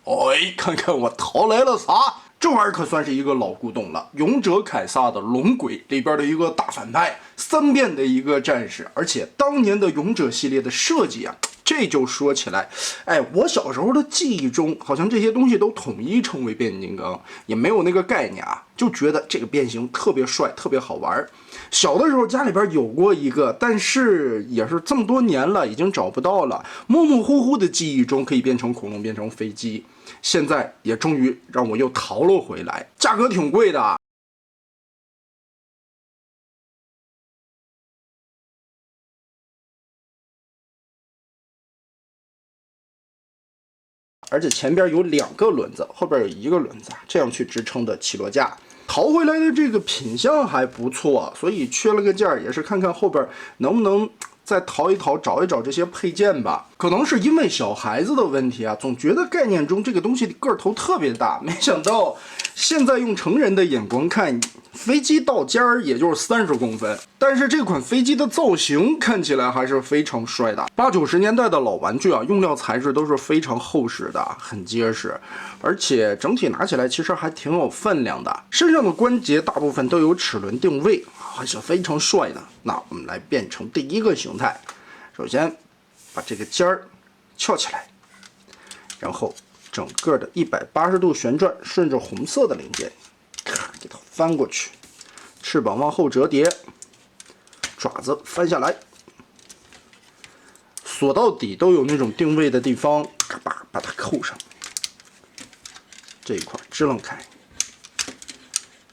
哎，看看我淘来了啥？这玩意儿可算是一个老古董了，勇者凯撒的龙鬼里边的一个大反派，3变的一个战士，而且当年的勇者系列的设计啊，这就说起来，哎，我小时候的记忆中，好像这些东西都统一称为变形金刚，也没有那个概念啊，就觉得这个变形特别帅，特别好玩。小的时候家里边有过一个，但是也是这么多年了，已经找不到了。模模糊糊的记忆中可以变成恐龙，变成飞机，现在也终于让我又淘了回来，价格挺贵的。而且前边有2个轮子，后边有1个轮子，这样去支撑的起落架。淘回来的这个品相还不错，所以缺了个件儿，也是看看后边能不能再淘一淘，找一找这些配件吧。可能是因为小孩子的问题啊，总觉得概念中这个东西个头特别大，没想到现在用成人的眼光看，飞机到尖儿也就是30公分，但是这款飞机的造型看起来还是非常帅的。80、90年代的老玩具啊，用料材质都是非常厚实的，很结实，而且整体拿起来其实还挺有分量的。身上的关节大部分都有齿轮定位，还是非常帅的。那我们来变成第1个形态，首先把这个尖儿翘起来，然后整个的180度旋转，顺着红色的零件，咔给它翻过去，翅膀往后折叠，爪子翻下来，锁到底都有那种定位的地方，咔吧把它扣上，这一块支棱开，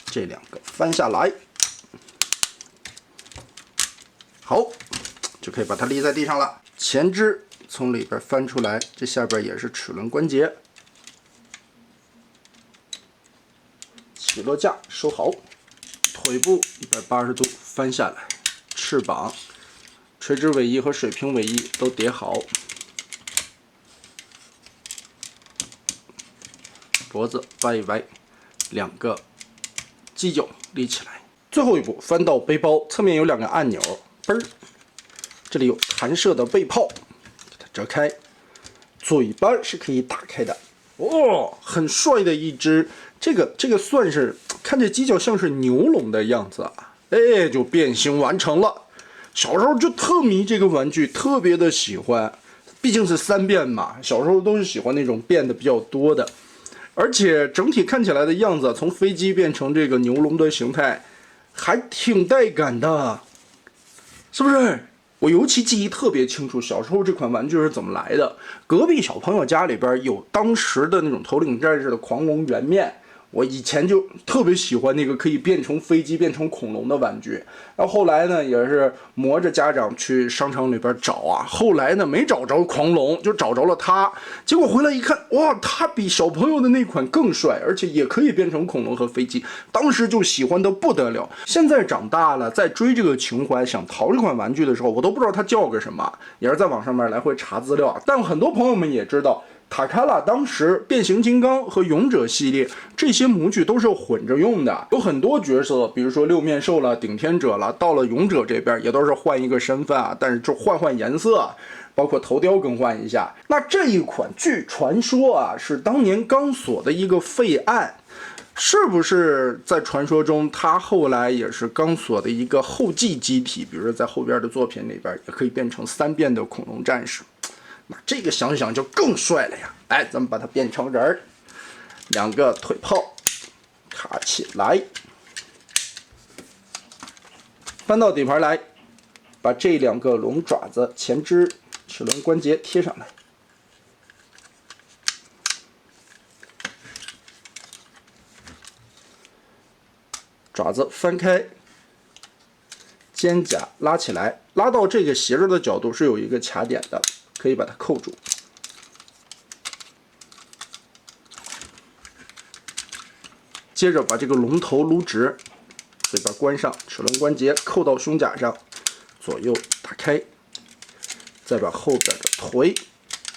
这2个翻下来，好，就可以把它立在地上了。前肢从里边翻出来，这下边也是齿轮关节，起落架收好，腿部180度翻下来，翅膀、垂直尾翼和水平尾翼都叠好，脖子歪一歪，2个犄角立起来。最后一步，翻到背包，侧面有2个按钮，嘣儿，这里有弹射的背炮，给它折开，嘴巴是可以打开的。哦，很帅的一只，这个算是看这犄角像是牛龙的样子啊，哎，就变形完成了。小时候就特迷这个玩具，特别的喜欢，毕竟是3变嘛，小时候都是喜欢那种变得比较多的，而且整体看起来的样子，从飞机变成这个牛龙的形态，还挺带感的，是不是？我尤其记忆特别清楚，小时候这款玩具是怎么来的。隔壁小朋友家里边有当时的那种头领战士的狂龙圆面，我以前就特别喜欢那个可以变成飞机、变成恐龙的玩具。然后后来呢，也是磨着家长去商场里边找啊，后来呢没找着狂龙，就找着了它。结果回来一看，哇，它比小朋友的那款更帅，而且也可以变成恐龙和飞机。当时就喜欢的不得了。现在长大了，在追这个情怀，想淘这款玩具的时候，我都不知道它叫个什么，也是在网上面来回查资料。但很多朋友们也知道，塔卡拉当时变形金刚和勇者系列这些模具都是混着用的，有很多角色，比如说六面兽了、顶天者了，到了勇者这边也都是换一个身份啊，但是就换颜色，包括头雕更换一下。那这一款据传说啊，是当年钢索的一个废案，是不是在传说中它后来也是钢索的一个后继机体？比如说在后边的作品里边也可以变成3变的恐龙战士。那这个想想就更帅了呀！哎，咱们把它变成人儿，2个腿炮卡起来，翻到底盘来，把这2个龙爪子前肢齿轮关节贴上来，爪子翻开，肩胛拉起来，拉到这个斜着的角度是有一个卡点的，可以把它扣住。接着把这个龙头撸直，嘴巴关上，齿轮关节扣到胸甲上，左右打开，再把后边的腿、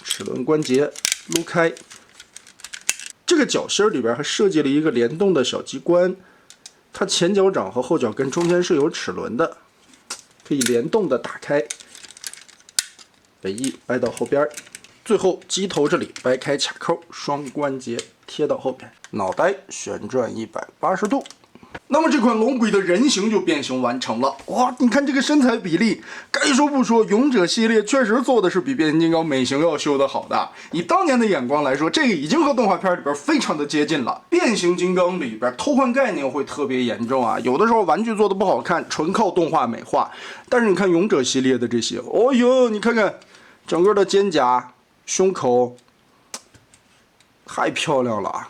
齿轮关节撸开。这个脚心里边还设计了一个联动的小机关，它前脚掌和后脚跟中间是有齿轮的，可以联动的打开。尾翼掰到后边，最后机头这里掰开卡扣，双关节贴到后边，脑袋旋转180度。那么这款龙鬼的人形就变形完成了。哇，你看这个身材比例，该说不说，勇者系列确实做的是比变形金刚美型要修得好的。以当年的眼光来说，这个已经和动画片里边非常的接近了。变形金刚里边偷换概念会特别严重啊，有的时候玩具做的不好看，纯靠动画美化。但是你看勇者系列的这些，哦呦，你看看整个的肩胛、胸口，太漂亮了。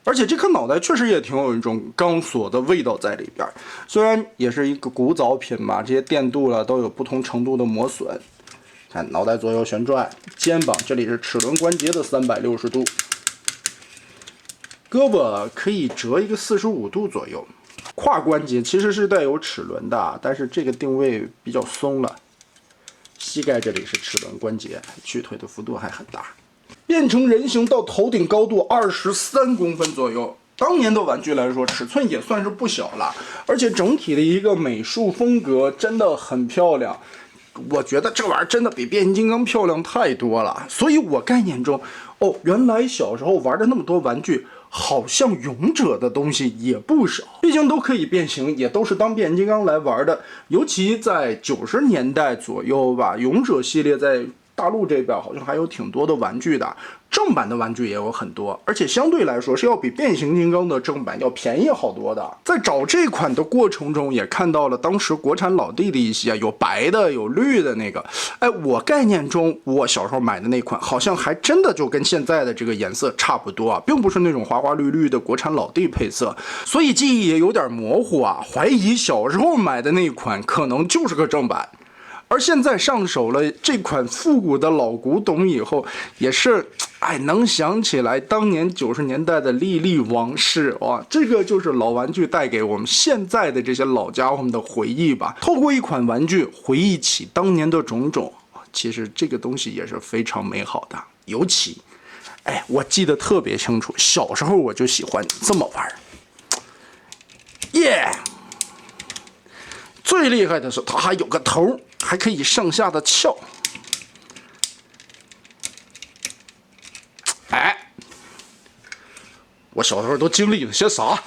而且这颗脑袋确实也挺有一种钢索的味道在里边，虽然也是一个古早品嘛，这些电镀了都有不同程度的磨损。看脑袋左右旋转，肩膀这里是齿轮关节的360度，胳膊可以折一个45度左右，胯关节其实是带有齿轮的，但是这个定位比较松了。膝盖这里是齿轮关节，屈腿的幅度还很大。变成人形到头顶高度23公分左右，当年的玩具来说，尺寸也算是不小了，而且整体的一个美术风格真的很漂亮。我觉得这玩意儿真的比变形金刚漂亮太多了，所以我概念中，哦，原来小时候玩的那么多玩具，好像勇者的东西也不少，毕竟都可以变形，也都是当变形金刚来玩的。尤其在90年代左右吧，勇者系列在大陆这边好像还有挺多的玩具的，正版的玩具也有很多，而且相对来说是要比变形金刚的正版要便宜好多的。在找这款的过程中，也看到了当时国产老弟的一些，有白的，有绿的那个。哎，我概念中我小时候买的那款，好像还真的就跟现在的这个颜色差不多啊，并不是那种花花绿绿的国产老弟配色，所以记忆也有点模糊啊，怀疑小时候买的那款可能就是个正版。而现在上手了这款复古的老古董以后，也是，哎，能想起来当年90年代的历历往事哇！这个就是老玩具带给我们现在的这些老家伙们的回忆吧。透过一款玩具回忆起当年的种种，其实这个东西也是非常美好的。尤其，哎，我记得特别清楚，小时候我就喜欢这么玩，耶！最厉害的是它还有个头，还可以上下的翘。哎，我小时候都经历了些啥？